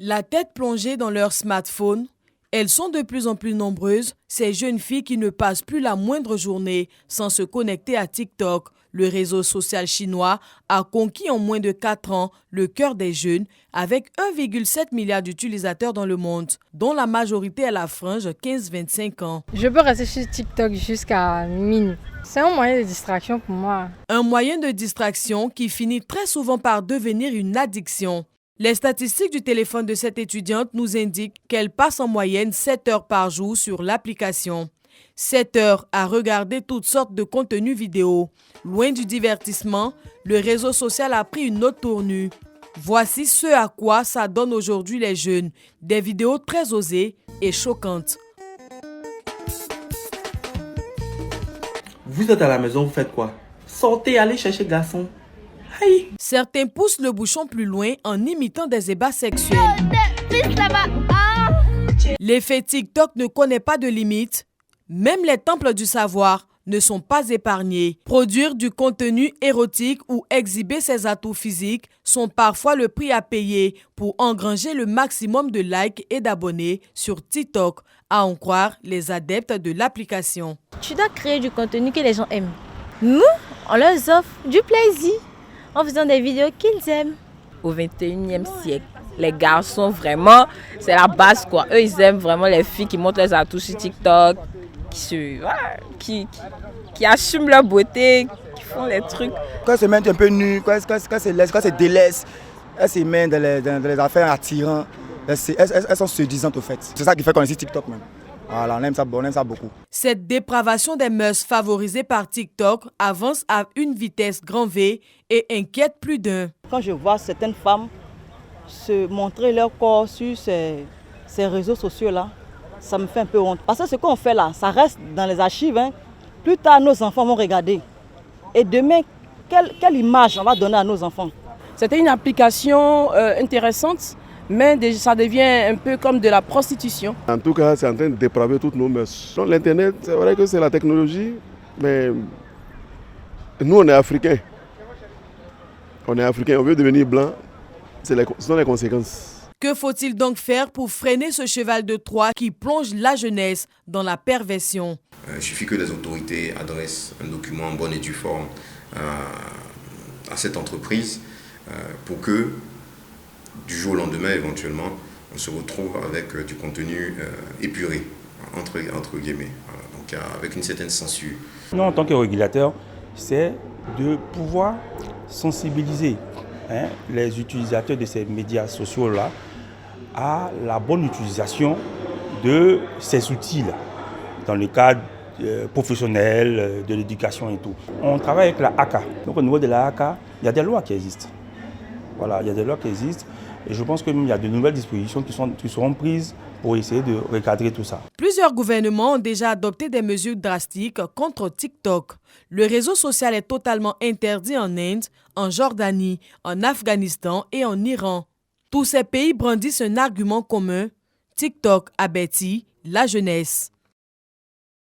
La tête plongée dans leur smartphone, elles sont de plus en plus nombreuses, ces jeunes filles qui ne passent plus la moindre journée sans se connecter à TikTok. Le réseau social chinois a conquis en moins de 4 ans le cœur des jeunes avec 1,7 milliard d'utilisateurs dans le monde, dont la majorité est la frange 15-25 ans. Je peux rester sur TikTok jusqu'à minuit. C'est un moyen de distraction pour moi. Un moyen de distraction qui finit très souvent par devenir une addiction. Les statistiques du téléphone de cette étudiante nous indiquent qu'elle passe en moyenne 7 heures par jour sur l'application. 7 heures à regarder toutes sortes de contenus vidéo. Loin du divertissement, le réseau social a pris une autre tournure. Voici ce à quoi s'adonnent aujourd'hui les jeunes. Des vidéos très osées et choquantes. Vous êtes à la maison, vous faites quoi? Sortez, allez chercher garçon. Aïe. Certains poussent le bouchon plus loin en imitant des ébats sexuels. L'effet TikTok ne connaît pas de limite. Même les temples du savoir ne sont pas épargnés. Produire du contenu érotique ou exhiber ses atouts physiques sont parfois le prix à payer pour engranger le maximum de likes et d'abonnés sur TikTok, à en croire les adeptes de l'application. Tu dois créer du contenu que les gens aiment. Nous, on leur offre du plaisir en faisant des vidéos qu'ils aiment. Au 21e siècle, les garçons, vraiment, c'est la base, quoi. Eux, ils aiment vraiment les filles qui montrent leurs atouts sur TikTok, qui assument leur beauté, qui font les trucs. Quand elles se mettent un peu nues, quand elles délaissent, elles se mettent dans les affaires attirantes, elles sont séduisantes au fait. C'est ça qui fait qu'on est sur TikTok même. Voilà, on aime ça beaucoup. Cette dépravation des mœurs favorisée par TikTok avance à une vitesse grand V et inquiète plus d'un. Quand je vois certaines femmes se montrer leur corps sur ces réseaux sociaux-là, ça me fait un peu honte. Parce que ce qu'on fait là, ça reste dans les archives. Plus tard, nos enfants vont regarder. Et demain, quelle image on va donner à nos enfants? C'était une application intéressante, mais ça devient un peu comme de la prostitution. En tout cas, c'est en train de dépraver toutes nos mœurs. L'Internet, c'est vrai que c'est la technologie, mais nous, on est Africains. On est Africains, on veut devenir blanc. Ce sont les conséquences. Que faut-il donc faire pour freiner ce cheval de Troie qui plonge la jeunesse dans la perversion? Il suffit que les autorités adressent un document en bonne et due forme à cette entreprise pour que, du jour au lendemain, éventuellement, on se retrouve avec du contenu épuré, entre guillemets, voilà, donc avec une certaine censure. Nous, en tant que régulateurs, c'est de pouvoir sensibiliser les utilisateurs de ces médias sociaux-là à la bonne utilisation de ces outils-là, dans le cadre professionnel, de l'éducation et tout. On travaille avec la ACA. Donc au niveau de la ACA, il y a des lois qui existent. Voilà, il y a des lois qui existent et je pense qu'il y a de nouvelles dispositions qui seront prises pour essayer de recadrer tout ça. Plusieurs gouvernements ont déjà adopté des mesures drastiques contre TikTok. Le réseau social est totalement interdit en Inde, en Jordanie, en Afghanistan et en Iran. Tous ces pays brandissent un argument commun: TikTok a bâti la jeunesse.